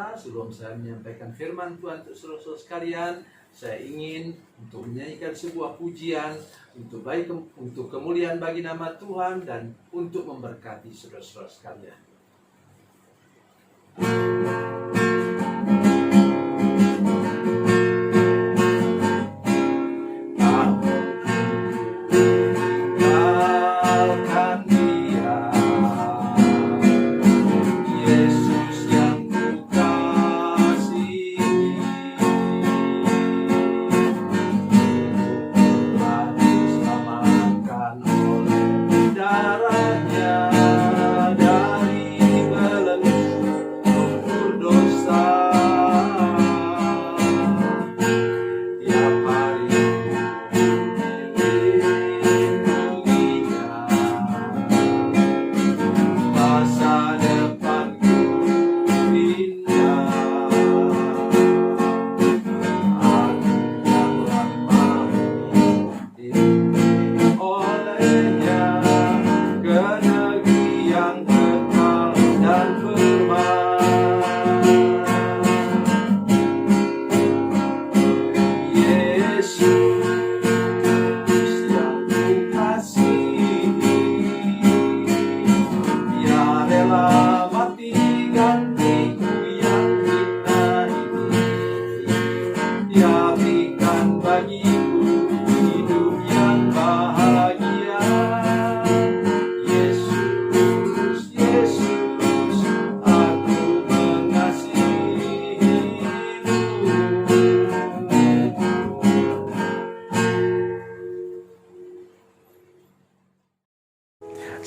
pemirsa, sebelum saya menyampaikan firman Tuhan untuk saudara-saudara sekalian, saya ingin untuk menyanyikan sebuah pujian untuk untuk kemuliaan bagi nama Tuhan dan untuk memberkati saudara-saudara sekalian.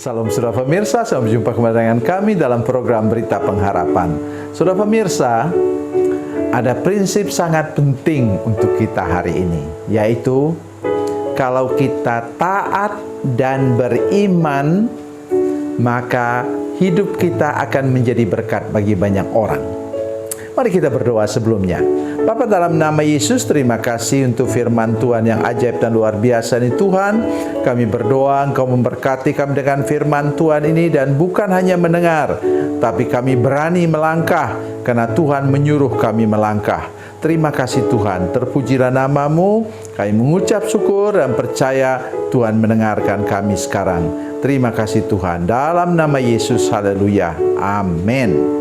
Salam saudara pemirsa, sampai jumpa kembali dengan kami dalam program Berita Pengharapan. Saudara pemirsa, ada prinsip sangat penting untuk kita hari ini, yaitu kalau kita taat dan beriman, maka hidup kita akan menjadi berkat bagi banyak orang. Mari kita berdoa sebelumnya. Bapa, dalam nama Yesus, terima kasih untuk firman Tuhan yang ajaib dan luar biasa ini Tuhan. Kami berdoa Engkau memberkati kami dengan firman Tuhan ini, dan bukan hanya mendengar, tapi kami berani melangkah karena Tuhan menyuruh kami melangkah. Terima kasih Tuhan, terpujilah nama-Mu. Kami mengucap syukur dan percaya Tuhan mendengarkan kami sekarang. Terima kasih Tuhan, dalam nama Yesus, haleluya, amin.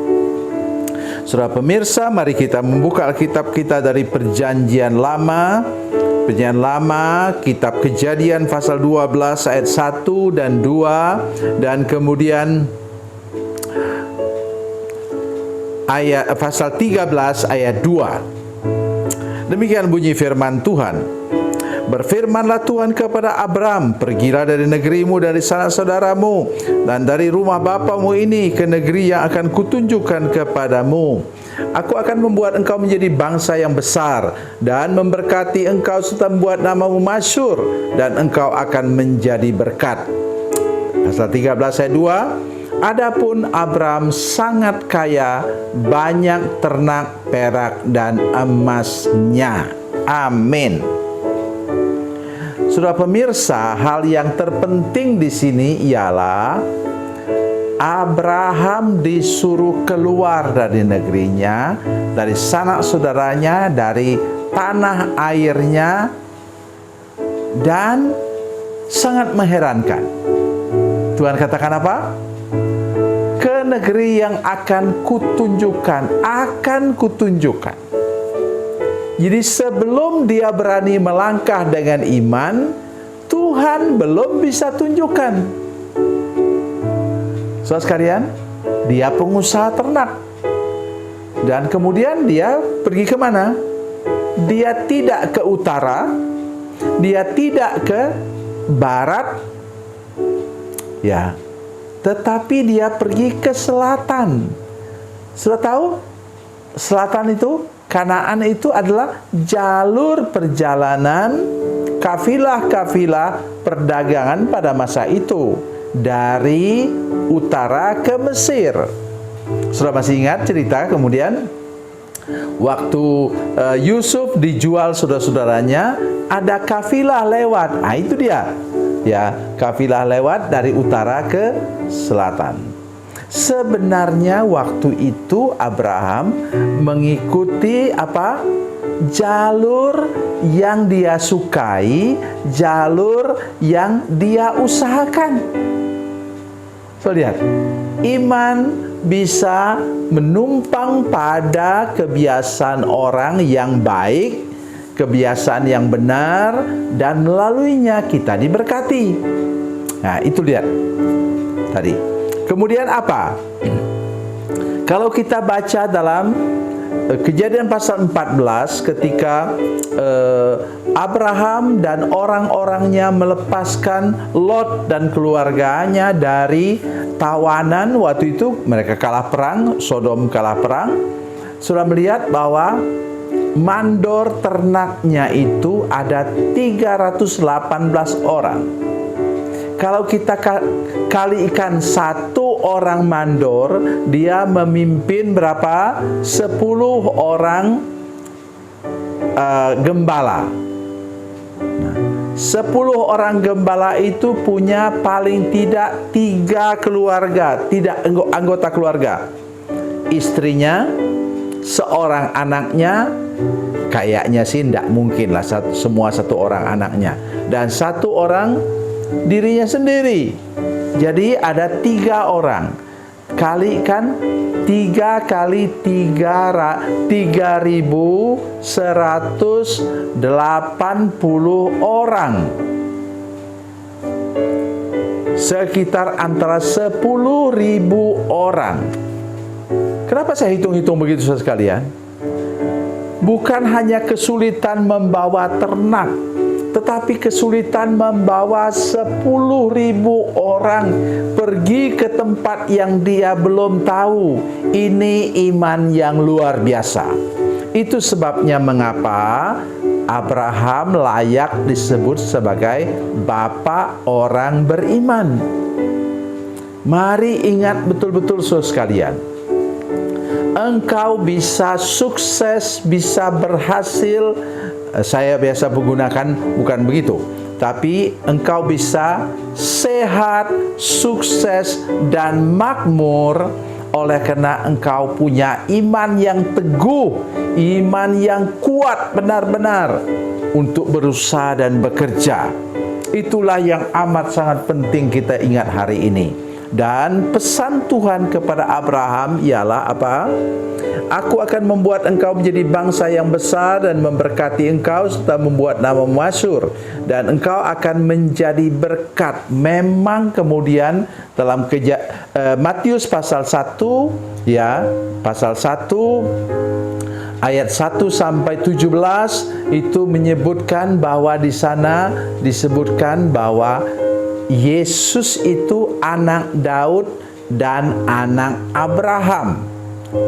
Saudara pemirsa, mari kita membuka Alkitab kita dari Perjanjian Lama. Perjanjian Lama, kitab Kejadian pasal 12 ayat 1 dan 2, dan kemudian ayat pasal 13 ayat 2. Demikian bunyi firman Tuhan. Berfirmanlah Tuhan kepada Abram, pergilah dari negerimu, dari sanak saudaramu, dan dari rumah bapamu ini ke negeri yang akan kutunjukkan kepadamu. Aku akan membuat engkau menjadi bangsa yang besar, dan memberkati engkau serta membuat namamu masyhur, dan engkau akan menjadi berkat. Pasal 13 ayat 2. Adapun Abram sangat kaya, banyak ternak, perak, dan emasnya. Amin. Saudara pemirsa, hal yang terpenting di sini ialah Abraham disuruh keluar dari negerinya, dari sanak saudaranya, dari tanah airnya, dan sangat mengherankan. Tuhan katakan apa? Ke negeri yang akan kutunjukkan, Jadi sebelum dia berani melangkah dengan iman, Tuhan belum bisa tunjukkan. Saudara sekalian, dia pengusaha ternak. Dan kemudian dia pergi ke mana? Dia tidak ke utara, dia tidak ke barat, ya, tetapi dia pergi ke selatan. Sudah tahu? Selatan itu, Kanaan itu adalah jalur perjalanan kafilah-kafilah perdagangan pada masa itu dari utara ke Mesir. Sudah masih ingat cerita kemudian waktu Yusuf dijual saudara-saudaranya, ada kafilah lewat. Nah, itu dia. Ya, kafilah lewat dari utara ke selatan. Sebenarnya waktu itu Abraham mengikuti apa? Jalur yang dia sukai, jalur yang dia usahakan. So lihat, iman bisa menumpang pada kebiasaan orang yang baik, kebiasaan yang benar, dan melaluinya kita diberkati. Nah, itu lihat tadi. Kemudian apa? Kalau kita baca dalam Kejadian pasal 14 ketika Abraham dan orang-orangnya melepaskan Lot dan keluarganya dari tawanan. Waktu itu mereka kalah perang, Sodom kalah perang. Sudah melihat bahwa mandor ternaknya itu ada 318 orang. Kalau kita kalikan satu orang mandor, dia memimpin berapa? 10 orang gembala. Nah, 10 orang gembala itu punya paling tidak 3 keluarga, tidak anggota keluarga. Istrinya, seorang anaknya, kayaknya sih tidak mungkin lah semua satu orang anaknya, dan satu orang dirinya sendiri. Jadi ada 3 orang. Kalikan 3 kali 3.180 orang. Sekitar antara 10.000 orang. Kenapa saya hitung-hitung begitu saudara sekalian? Bukan hanya kesulitan membawa ternak, tetapi kesulitan membawa 10.000 orang pergi ke tempat yang dia belum tahu. Ini iman yang luar biasa. Itu sebabnya mengapa Abraham layak disebut sebagai bapa orang beriman. Mari ingat betul-betul saudara sekalian, engkau bisa sukses, bisa berhasil. Saya biasa menggunakan bukan begitu, tapi engkau bisa sehat, sukses, dan makmur oleh karena engkau punya iman yang teguh, iman yang kuat benar-benar untuk berusaha dan bekerja. Itulah yang amat sangat penting kita ingat hari ini. Dan pesan Tuhan kepada Abraham ialah apa? Aku akan membuat engkau menjadi bangsa yang besar dan memberkati engkau serta membuat nama masyhur, dan engkau akan menjadi berkat. Memang kemudian dalam Matius pasal 1 ya, pasal 1 ayat 1 sampai 17 itu menyebutkan bahwa di sana disebutkan bahwa Yesus itu anak Daud dan anak Abraham.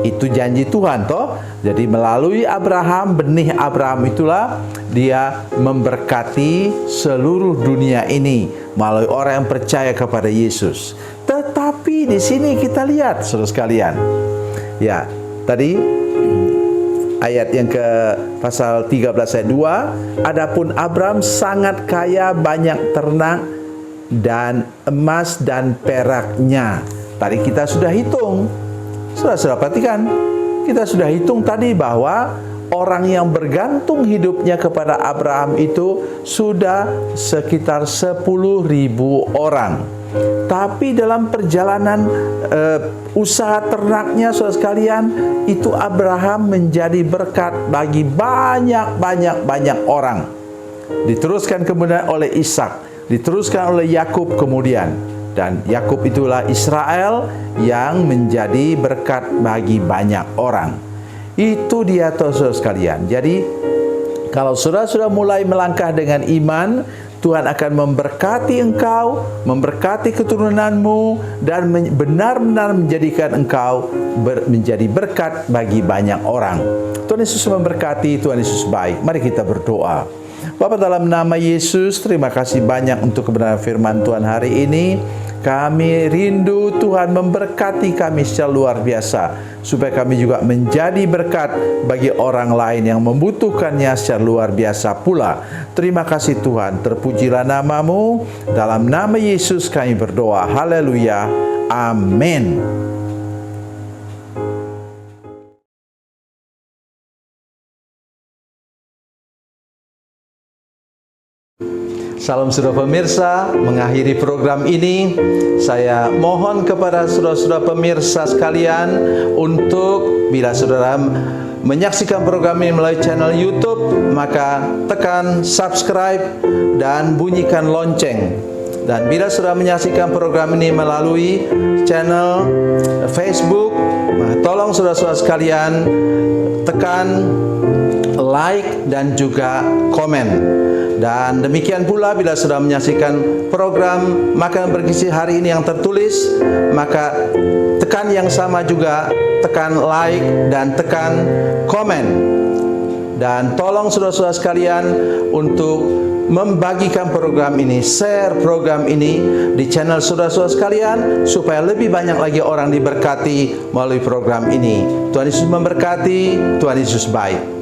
Itu janji Tuhan toh. Jadi melalui Abraham, benih Abraham itulah dia memberkati seluruh dunia ini melalui orang yang percaya kepada Yesus. Tetapi di sini kita lihat saudara sekalian. Ya, tadi ayat yang ke pasal 13 ayat 2, adapun Abraham sangat kaya, banyak ternak dan emas dan peraknya. Tadi kita sudah hitung. Sudah perhatikan, kita sudah hitung tadi bahwa orang yang bergantung hidupnya kepada Abraham itu sudah sekitar 10.000 orang. Tapi dalam perjalanan usaha ternaknya saudara sekalian, itu Abraham menjadi berkat bagi banyak orang. Diteruskan kemudian oleh Ishak, diteruskan oleh Yakub kemudian. Dan Yakub itulah Israel yang menjadi berkat bagi banyak orang. Itu dia saudara sekalian. Jadi kalau saudara sudah mulai melangkah dengan iman, Tuhan akan memberkati engkau, memberkati keturunanmu, dan benar-benar menjadikan engkau menjadi berkat bagi banyak orang. Tuhan Yesus memberkati, Tuhan Yesus baik. Mari kita berdoa. Bapa, dalam nama Yesus, terima kasih banyak untuk kebenaran firman Tuhan hari ini. Kami rindu Tuhan memberkati kami secara luar biasa, supaya kami juga menjadi berkat bagi orang lain yang membutuhkannya secara luar biasa pula. Terima kasih Tuhan, terpujilah namamu. Dalam nama Yesus kami berdoa. Haleluya. Amin. Salam saudara pemirsa, mengakhiri program ini saya mohon kepada saudara-saudara pemirsa sekalian untuk bila saudara menyaksikan program ini melalui channel YouTube, maka tekan subscribe dan bunyikan lonceng. Dan bila saudara menyaksikan program ini melalui channel Facebook, maka tolong saudara-saudara sekalian tekan like dan juga komen. Dan demikian pula bila sudah menyaksikan program Makanan Bergizi hari ini yang tertulis, maka tekan yang sama juga, tekan like dan tekan komen. Dan tolong saudara-saudara sekalian untuk membagikan program ini, share program ini di channel saudara-saudara sekalian, supaya lebih banyak lagi orang diberkati melalui program ini. Tuhan Yesus memberkati, Tuhan Yesus baik.